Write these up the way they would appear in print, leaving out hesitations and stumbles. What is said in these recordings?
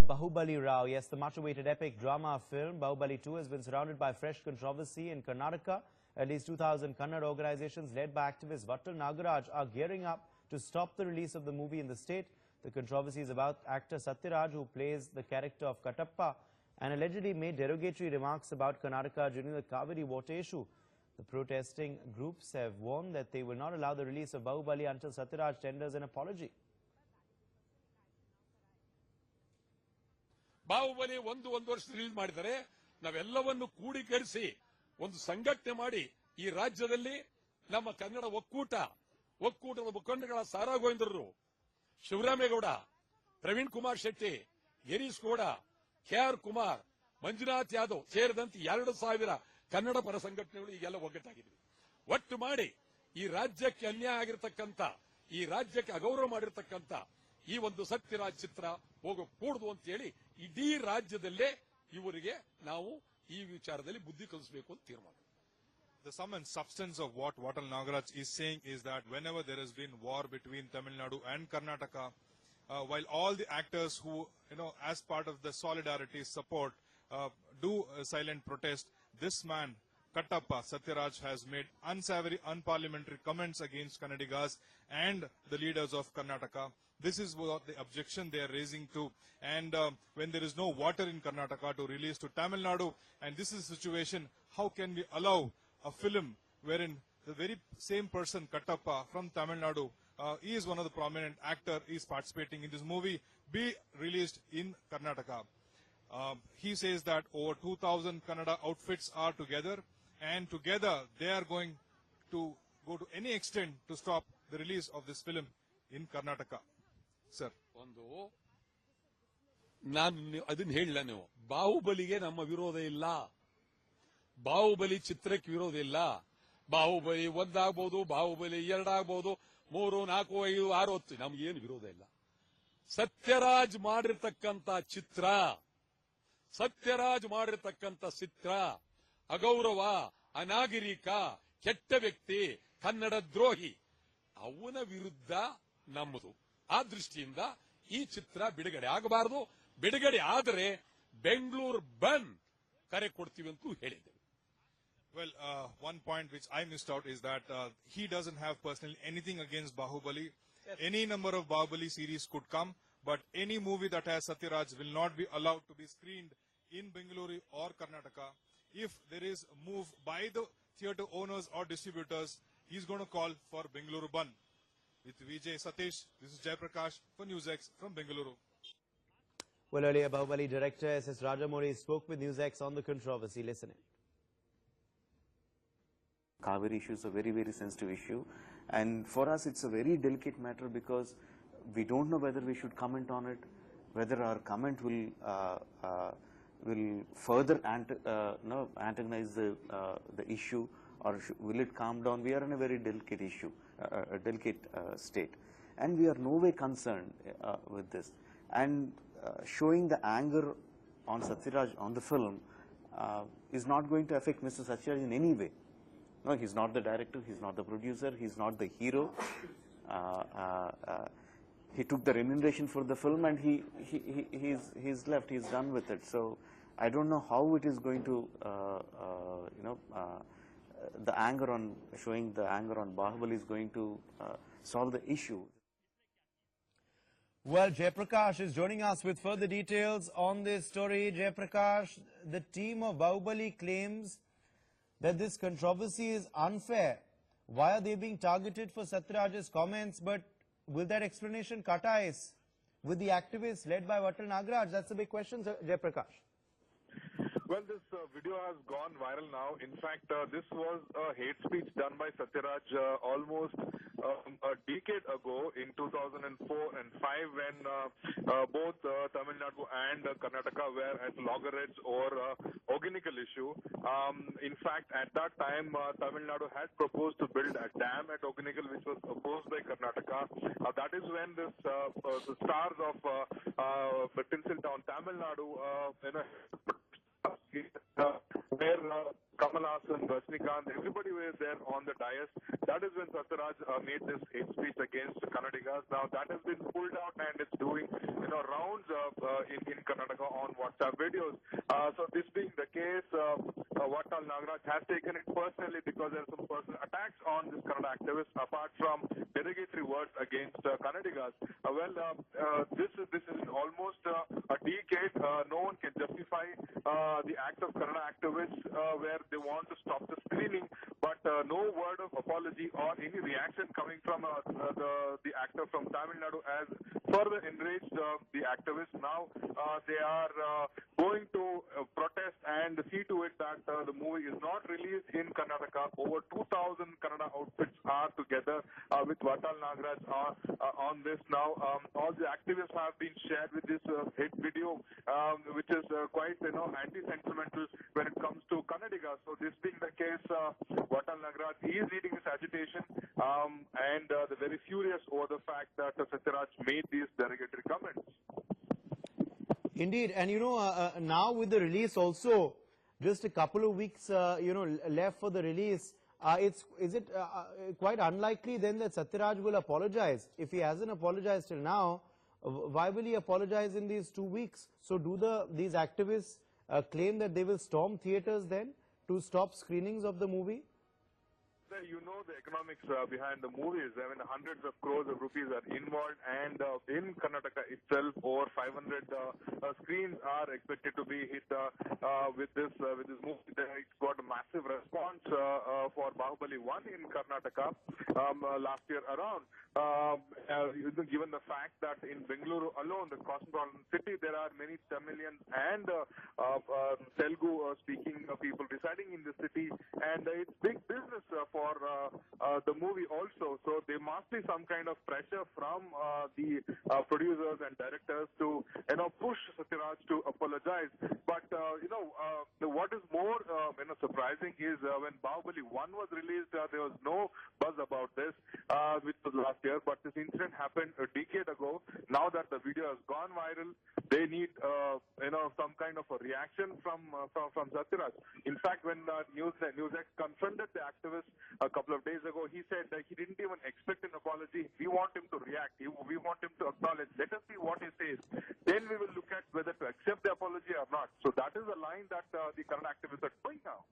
Baahubali row. Yes, the much-awaited epic drama film Baahubali 2 has been surrounded by fresh controversy in Karnataka. At least 2,000 Kannada organizations led by activist Vatal Nagaraj are gearing up to stop the release of the movie in the state. The controversy is about actor Sathyaraj, who plays the character of Kattapa and allegedly made derogatory remarks about Karnataka during the Cauvery Water Issue. The protesting groups have warned that they will not allow the release of Baahubali until Sathyaraj tenders an apology. Bahubali ಒಂದು ವರ್ಷ release ಮಾಡಿದರೆ ನಾವೆಲ್ಲವನ್ನು ಕೂಡಿಕರಿಸಿ ಒಂದು ಸಂಘಟನೆ ಮಾಡಿ ಈ ರಾಜ್ಯದಲ್ಲಿ ನಮ್ಮ ಕನ್ನಡ ಒಕ್ಕೂಟದ ಮುಖಂಡಗಳ ಸಾರಾ ಗೋವಿಂದರು, ಶಿವರಾಮೇಗೌಡ, ಪ್ರವೀಣ್ ಕುಮಾರ್ ಶೆಟ್ಟಿ, ಗಿರೀಶ್ ಗೌಡ, ಕೆಆರ್ ಕುಮಾರ್, ಮಂಜುನಾಥ್ ಯಾದವ್ ಸೇರಿದಂತೆ 2,000 ಕನ್ನಡ ಪರ ಸಂಘಟನೆಗಳು ಈಗೆಲ್ಲ ಒಗ್ಗಟ್ಟಾಗಿದ್ವಿ. ಒಟ್ಟು ಮಾಡಿ ಈ ರಾಜ್ಯಕ್ಕೆ ಅನ್ಯಾಯ ಆಗಿರತಕ್ಕಂತ, ಈ ರಾಜ್ಯಕ್ಕೆ ಅಗೌರವ ಮಾಡಿರತಕ್ಕಂತ ಈ ಒಂದು ಸತ್ಯರಾಜ್ ಚಿತ್ರ ಹೋಗಕೂಡದು ಅಂತ ಹೇಳಿ ಇಡೀ ರಾಜ್ಯದಲ್ಲೇ ಇವರಿಗೆ ನಾವು ಈ ವಿಚಾರದಲ್ಲಿ ಬುದ್ಧಿ ಕಲಿಸಬೇಕು ಅಂತ ತೀರ್ಮಾನ. The sum and substance of what Vatal Nagaraj is saying is that whenever there has been war between Tamil Nadu and Karnataka, while all the actors who, as part of the solidarity support, do a silent protest, this man, Kattapa, Sathyaraj, has made unsavory, unparliamentary comments against Kannadigas and the leaders of Karnataka. This is what the objection they are raising to. And when there is no water in Karnataka to release to Tamil Nadu, and this is the situation, how can we allow a film wherein the very same person, Kattapa, from Tamil Nadu, he is one of the prominent actor, he is participating in this movie, be released in Karnataka. He says that over 2,000 Kannada outfits are together, and together they are going to go to any extent to stop the release of this film in Karnataka. Sir. ನಾನು ಅದನ್ನ ಹೇಳಿಲ್ಲ. ನೀವು ಬಾಹುಬಲಿಗೆ ನಮ್ಮ ವಿರೋಧ ಇಲ್ಲ, ಬಾಹುಬಲಿ ಚಿತ್ರಕ್ಕೆ ವಿರೋಧ ಇಲ್ಲ. ಬಾಹುಬಲಿ 1 ಆಗ್ಬಹುದು, ಬಾಹುಬಲಿ 2 ಆಗ್ಬಹುದು, 3, 4, 5, 6, 10 ನಮ್ಗೇನು ವಿರೋಧ ಇಲ್ಲ. ಸತ್ಯರಾಜ್ ಮಾಡಿರ್ತಕ್ಕಂಥ ಚಿತ್ರ ಅಗೌರವ, ಅನಾಗರಿಕ, ಕೆಟ್ಟ ವ್ಯಕ್ತಿ, ಕನ್ನಡ ದ್ರೋಹಿ, ಅವನ ವಿರುದ್ಧ ನಮ್ಮದು. ಆ ದೃಷ್ಟಿಯಿಂದ ಈ ಚಿತ್ರ ಬಿಡುಗಡೆ ಆಗಬಾರದು. ಬಿಡುಗಡೆ ಆದರೆ ಬೆಂಗಳೂರು ಬಂದ್ ಕರೆ ಕೊಡ್ತೀವಿ ಅಂತೂ ಹೇಳಿದ್ದೇವೆ. Well, one point which I missed out is that he doesn't have personally anything against Baahubali. Yes. Any number of Baahubali series could come, but any movie that has Sathyaraj will not be allowed to be screened in Bengaluru or Karnataka. If there is a move by the theatre owners or distributors, he's going to call for Bengaluru Ban. With Vijay Satish, this is Jayaprakash for NewsX from Bengaluru. Well, earlier Baahubali director S.S. Rajamouli spoke with NewsX on the controversy. Listen in. Cauvery issue is a very, very sensitive issue, and for us it's a very delicate matter because we don't know whether we should comment on it, whether our comment will further antagonize the issue, or will it calm down. We are in a very delicate issue, a delicate state, and we are no way concerned with this. And showing the anger on Sathyaraj on the film is not going to affect Mr. Sathyaraj in any way. No, he's not the director, he's not the producer, he's not the hero. He took the remuneration for the film and he's left, he's done with it. So I don't know how it is going to, the anger on, showing the anger on Baahubali is going to solve the issue. Well, Jayaprakash is joining us with further details on this story. Jayaprakash, the team of Baahubali claims that this controversy is unfair. Why are they being targeted for Sathyaraj's comments? But will that explanation cut ice with the activists led by Vatal Nagaraj? That's the big question, Jayaprakash. Well, this video has gone viral now. In fact, this was a hate speech done by Sathyaraj almost a decade ago in 2004 and 5 when both Tamil Nadu and Karnataka were at loggerheads over organical issue. In fact, at that time, Tamil Nadu had proposed to build a dam at Oginigal, which was opposed by Karnataka. That is when this the stars of Tinseltown, Tamil Nadu, where Kamal Hassan, Rajnikant, everybody was there on the dais. That is when Sathyaraj made this hate speech against Kannadigas. Now that has been pulled out and it's doing rounds in Karnataka on WhatsApp videos. So this being the case, Vatal Nagaraj has taken it personally because there are some personal attacks on this Kannada activist apart from derogatory words against Kannadigas. This is almost a decade. No one can justify the act of Kannada activists where they want to stop the screening, but no word of apology or any reaction coming from the actor from Tamil Nadu has further enraged the activists. Now they are going to protest and see to it that the movie is not released in Karnataka. Over 2,000 Kannada outfits are together with Vatal Nagaraj on this now. All the activists have been shared with this hit video, which is quite anti-sentimental when it comes to Kannadigas. So this being the case, Vatal Nagaraj is leading this agitation and they're very furious over the fact that Sathyaraj made these derogatory comments. Indeed, and now with the release also, just a couple of weeks left for the release, is it quite unlikely then that Sathyaraj will apologize? If he hasn't apologized till now, why will he apologize in these 2 weeks? So do these activists claim that they will storm theatres then to stop screenings of the movie? You know the economics behind the movies. I mean, hundreds of crores of rupees are involved, and in Karnataka itself, over 500 screens are expected to be hit with this movie. It's got a massive response for Baahubali 1 in Karnataka last year around. Given the fact that in Bengaluru alone, the cosmopolitan city, there are many Tamilians and Telugu-speaking people residing in the city, and it's big business for the movie also. So there must be some kind of pressure from the producers and directors to push Sathyaraj to apologize. But what is more surprising is when Baahubali 1 was released, there was no buzz about this, which was last year. But this incident happened a decade ago. Now that the video has gone viral, they need some kind of a reaction from Sathyaraj. In fact, when NewsX confronted the activists a couple of days ago, he said that he didn't even expect an apology. We want him to react. We want him to acknowledge. Let us see what he says. Then we will look at whether to accept the apology or not. So that is the line that the current activists are doing now.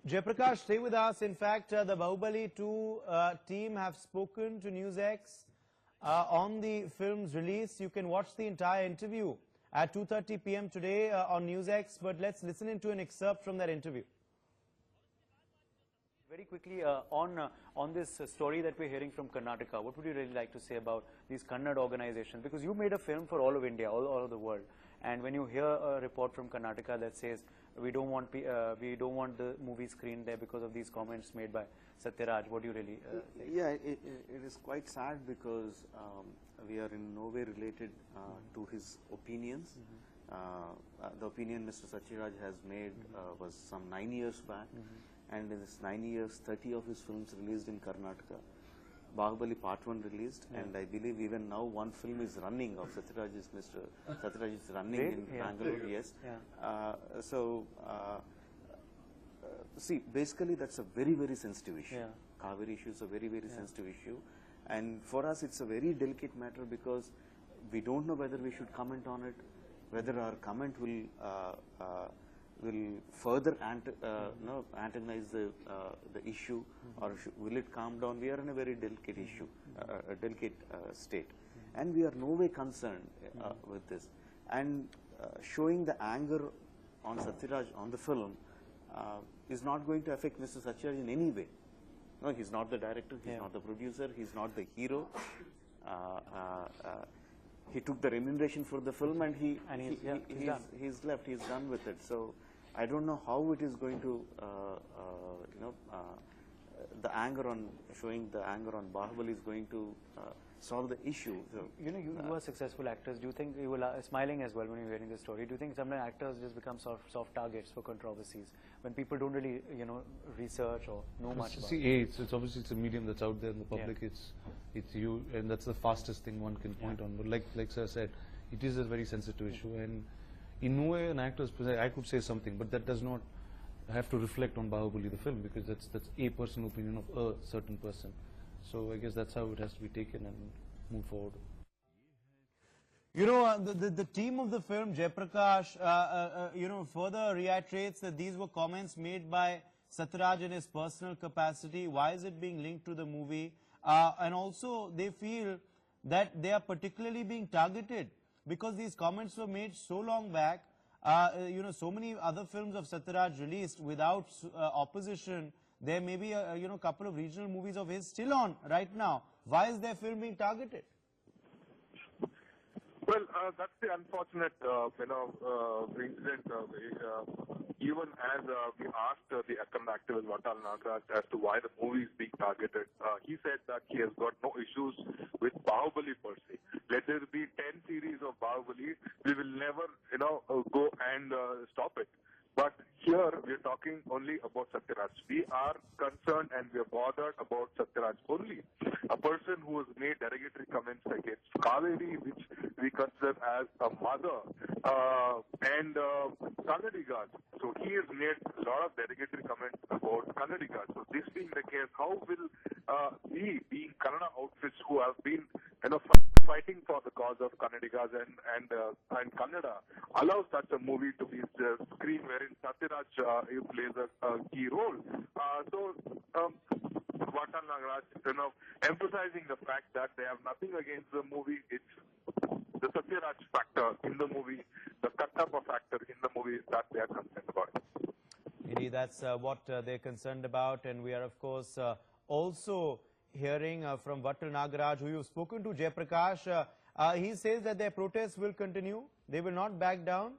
Jayaprakash, stay with us. In fact, the Baahubali 2 team have spoken to NewsX on the film's release. You can watch the entire interview at 2:30 p.m. today on NewsX, but let's listen into an excerpt from that interview. Very quickly, on this story that we're hearing from Karnataka, what would you really like to say about these Kannada organizations? Because you made a film for all of India, all over the world, and when you hear a report from Karnataka that says we don't want the movie screened there because of these comments made by Sathyaraj, what do you really think? Yeah, it is quite sad because we are in no way related to his opinions. The opinion Mr. Sathyaraj has made was some 9 years back. And in this 9 years, 30 of his films released in Karnataka. Baahubali Part 1 released, and I believe even now one film is running of Sathyaraj is running in Bangalore, yes. See, basically that's a very, very sensitive issue. Cauvery issue is a very, very sensitive issue. And for us, it's a very delicate matter because we don't know whether we should comment on it, whether our comment will further antagonize the issue, or will it calm down? We are in a very delicate issue, a delicate state, and we are no way concerned with this. And showing the anger on Sathyaraj on the film is not going to affect Mr. Sathyaraj in any way. No, he's not the director, he's not the producer, he's not the hero. He took the remuneration for the film, and he's left. He's done with it. So I don't know how it is going to, the anger on showing the anger on Baahubali is going to solve the issue. So, you are successful actors. Do you think you were smiling as well when you were hearing the story? Do you think sometimes actors just become soft targets for controversies when people don't really, research or know much about it? It's obviously it's a medium that's out there in the public. It's you, and that's the fastest thing one can point on. But like Sir said, it is a very sensitive issue, and in no way an actor's I could say something, but that does not have to reflect on Baahubali the film, because that's a personal opinion of a certain person. So I guess that's how it has to be taken and move forward. You know, the team of the film, Jayaprakash, you know, further reiterates that these were comments made by Sathyaraj in his personal capacity. Why is it being linked to the movie? And also, they feel that they are particularly being targeted because these comments were made so long back. You know, so many other films of Sathyaraj released without opposition. There may be a you know, couple of regional movies of his still on right now. Why is their film being targeted? Well, that's the unfortunate, incident. Even as we asked the Kannada activist Vatal Nagaraj as to why the movie is being targeted, he said that he has got no issues with Baahubali per se. Let there be 10 series of Baahubali, we will never, go and stop it. But here we are talking only about Sathyaraj. We are concerned and we are bothered about Sathyaraj only. A person who has made derogatory comments against Cauvery, which we consider as a mother, and Kannadigas. So he has made a lot of derogatory comments about Kannadigas. So this being the case, how will we, being Kannada outfits who have been fighting for the cause of Kannadigas and Kannada, allow such a movie to be screened wherein Sathyaraj plays a key role? Vatal Nagaraj, emphasizing the fact that they have nothing against the movie. It's the Sathyaraj factor in the movie, the Kattapa factor in the movie that they are concerned about. Indeed, that's what they're concerned about, and we are, of course, also hearing from Vatal Nagaraj, who you've spoken to, Jayaprakash. He says that their protests will continue. They will not back down.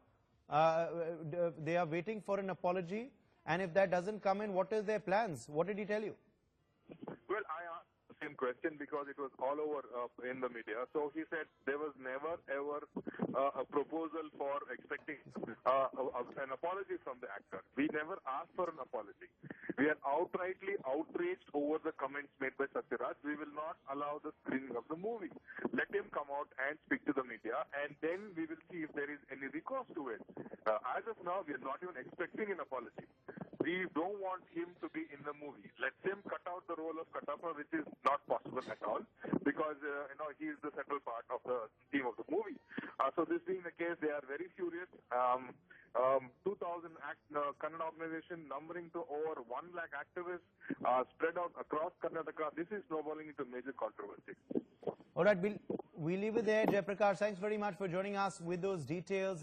They are waiting for an apology. And if that doesn't come in, what is their plans? What did he tell you? Well, I asked the same question because it was all over in the media. So he said there was never ever a proposal for expecting an apology from the actor. We never asked for an apology. We are outrightly outraged over the comments made by Sathyaraj. We will not allow the screening of the movie. Let him come out and speak to the media, and then we will see if there is any recourse to it. As of now, we are not even expecting an apology. We don't want him to be in the movie. Let him cut out the role of Kattapa, which is not possible at all, because he is the central part of the theme of the movie. So this being the case, they are very furious. 2,000 Kannada organization numbering to over 1 lakh activists spread out across Karnataka. This is snowballing into major controversy. All right, we'll leave it there. Jayaprakash, thanks very much for joining us with those details.